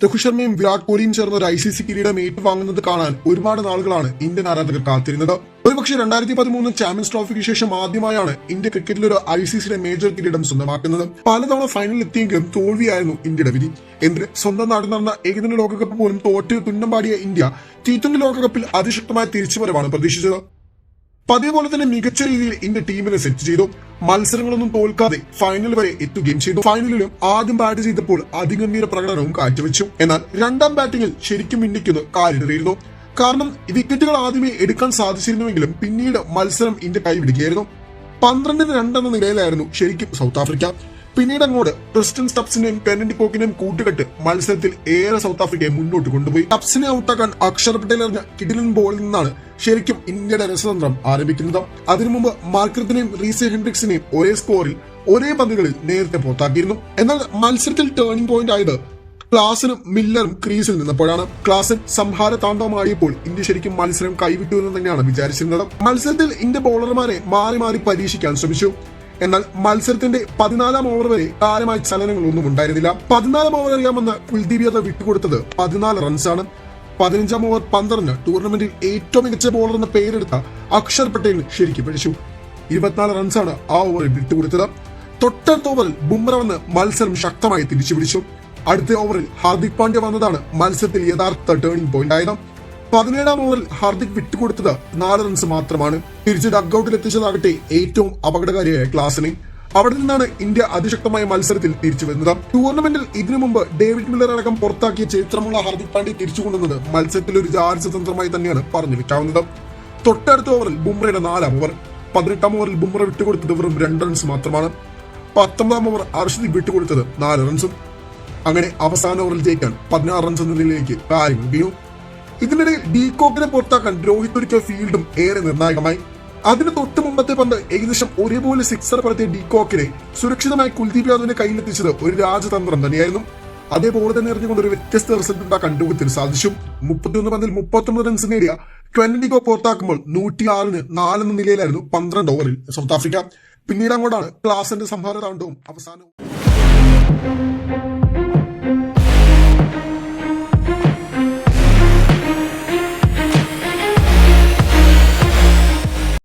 രോഹിത് ശർമ്മയും വിരാട് കോഹ്ലിയും ചേർന്ന് ഒരു ICC കിരീടം ഏറ്റുവാങ്ങുന്നത് കാണാൻ ഒരുപാട് നാളുകളാണ് ഇന്ത്യൻ ആരാധകർ കാത്തിരുന്നത്. ഒരുപക്ഷെ 2013 ചാമ്പ്യൻസ് ട്രോഫിക്ക് ശേഷം ആദ്യമായാണ് ഇന്ത്യ ക്രിക്കറ്റിൽ ഒരു ICCയുടെ മേജർ കിരീടം സ്വന്തമാക്കുന്നത്. പലതവണ ഫൈനലിൽ എത്തിയെങ്കിലും തോൽവിയായിരുന്നു ഇന്ത്യയുടെ വിധി. എന്തിന് സ്വന്തം നാട്ടിൽ നടന്ന ഏകദിന ലോകകപ്പ് പോലും തോറ്റ് തുന്നമ്പാടിയ ഇന്ത്യ T20 ലോകകപ്പിൽ അതിശക്തമായ തിരിച്ചുവരവാണ് പ്രതീക്ഷിച്ചത്. പതിവ് പോലെ തന്നെ മികച്ച രീതിയിൽ ഇന്ത്യ ടീമിനെ സെറ്റ് ചെയ്തു. മത്സരങ്ങളൊന്നും തോൽക്കാതെ ഫൈനൽ വരെ എത്തുകയും ചെയ്തു. ഫൈനലിലും ആദ്യം ബാറ്റ് ചെയ്തപ്പോൾ അതിഗംഭീര പ്രകടനവും കാഴ്ചവെച്ചു. എന്നാൽ രണ്ടാം ബാറ്റിംഗിൽ ശരിക്കും ഇന്ത്യക്ക് കാലിടറിയിരുന്നു. കാരണം വിക്കറ്റുകൾ ആദ്യമേ എടുക്കാൻ സാധിച്ചിരുന്നുവെങ്കിലും പിന്നീട് മത്സരം ഇന്ത്യ കൈവിടുകയായിരുന്നു. 12-2 എന്ന നിലയിലായിരുന്നു ശരിക്കും സൗത്ത് ആഫ്രിക്ക. പിന്നീട് അങ്ങോട്ട് ക്രിസ്റ്റൻ സ്റ്റബ്സിനെയും കെന്നൻ ഡി കോക്കിനെയും കൂട്ടുകെട്ട് മത്സരത്തിൽ ഏറെ സൗത്ത് ആഫ്രിക്കയെ മുന്നോട്ട് കൊണ്ടുപോയി. സ്റ്റബ്സിനെ ഔട്ടാക്കാൻ അക്ഷർ പട്ടേൽ എറിഞ്ഞ കിടിലൻ ബോളിൽ നിന്നാണ് ശരിക്കും ഇന്ത്യയുടെ രസതന്ത്രം ആരംഭിക്കുന്നത്. അതിനു മുമ്പ് മാർക്കറത്തിനെയും റീസെ ഹെൻഡ്രിക്സിനെയും ഒരേ സ്കോറിൽ ഒരേ പന്തുകളിൽ നേരത്തെ പുറത്താക്കിയിരുന്നു. എന്നാൽ മത്സരത്തിൽ ടേണിംഗ് പോയിന്റ് ആയത് ക്ലാസനും മില്ലറും ക്രീസിൽ നിന്നപ്പോഴാണ്. ക്ലാസൻ സംഹാര താണ്ഡവമാടിയപ്പോൾ ഇന്ത്യ ശരിക്കും മത്സരം കൈവിട്ടു എന്ന് തന്നെയാണ് വിചാരിച്ചിരുന്നത്. മത്സരത്തിൽ ഇന്ത്യ ബോളർമാരെ മാറി മാറി പരീക്ഷിക്കാൻ ശ്രമിച്ചു. എന്നാൽ മത്സരത്തിന്റെ 14-ാം ഓവർ വരെ കാര്യമായ ചലനങ്ങളൊന്നും ഉണ്ടായിരുന്നില്ല. 14-ാം ഓവർ അറിയാമെന്ന് കുൽദീപ് യാദവ് വിട്ടുകൊടുത്തത് 14 റൺസാണ്. 15-ാം ഓവർ 12 ടൂർണമെന്റിൽ ഏറ്റവും മികച്ച ബോളർ എന്ന പേരെടുത്ത അക്ഷർ പട്ടേലിന് ശരിക്കും പിടിച്ചു. 24 റൺസാണ് ആ ഓവറിൽ വിട്ടുകൊടുത്തത്. തൊട്ടടുത്ത ഓവറിൽ ബുംറ വന്ന് മത്സരം ശക്തമായി തിരിച്ചുപിടിച്ചു. അടുത്ത ഓവറിൽ ഹാർദിക് പാണ്ഡ്യ വന്നതാണ് മത്സരത്തിൽ യഥാർത്ഥ ടേണിംഗ് പോയിന്റ് ആയത്. 17-ാം ഓവറിൽ ഹാർദിക് വിട്ടുകൊടുത്തത് 4 റൺസ് മാത്രമാണ്. തിരിച്ച് ഡഗ്ഔട്ടിൽ എത്തിച്ചതാകട്ടെ ഏറ്റവും അപകടകാരിയായ ക്ലാസിനെ. അവിടെ നിന്നാണ് ഇന്ത്യ അതിശക്തമായ മത്സരത്തിൽ തിരിച്ചു വരുന്നത്. ടൂർണമെന്റിൽ ഇതിനു മുമ്പ് ഡേവിഡ് മില്ലർ അടക്കം പുറത്താക്കിയ ചരിത്രമുള്ള ഹാർദിക് പാണ്ഡ്യ തിരിച്ചുകൊണ്ടുവന്നത് മത്സരത്തിൽ ഒരു രാജതന്ത്രമായി തന്നെയാണ് പറഞ്ഞു വെക്കാവുന്നത്. തൊട്ടടുത്ത ഓവറിൽ ബുംറയുടെ 4-ാം ഓവർ. 18-ാം ഓവറിൽ ബുംറ വിട്ടുകൊടുത്തത് വെറും 2 റൺസ് മാത്രമാണ്. 19-ാം ഓവർ അർഷദീപ് വിട്ടുകൊടുത്തത് 4 റൺസും. അങ്ങനെ അവസാന ഓവറിൽ ജയിക്കാൻ 16 റൺസ് എന്ന നിലയിലേക്ക് കാര്യങ്ങൾ വീണു. ഇതിനിടയിൽ ഡീകോക്കിനെ പുറത്താക്കാൻ രോഹിത് ഒരുക്കിയ ഫീൽഡും ഏറെ നിർണായകമായി. അതിന് തൊട്ട് മുമ്പത്തെ പന്ത് ഏകദേശം ഒരേപോലെ സിക്സർ പറത്തിയ ഡീകോക്കിനെ സുരക്ഷിതമായി കുൽദീപ് യാദവിന്റെ കയ്യിലെത്തിച്ചത് ഒരു രാജതന്ത്രം തന്നെയായിരുന്നു. അതേപോലെ തന്നെ എറിഞ്ഞുകൊണ്ട് ഒരു വ്യത്യസ്ത റിസൾട്ട് ഉണ്ടാക്കാൻ രോഹിത്തിന് സാധിച്ചു. 31 പന്തിൽ 39 റൺസ് നേടിയ കെന്നൻ ഡി കോക്ക് പുറത്താക്കുമ്പോൾ 106-ന് 4 എന്ന നിലയിലായിരുന്നു 12 ഓവറിൽ സൗത്ത് ആഫ്രിക്ക. പിന്നീട് അങ്ങോട്ടാണ് ക്ലാസന്റെ സംഹാര താണ്ഡവും അവസാനവും.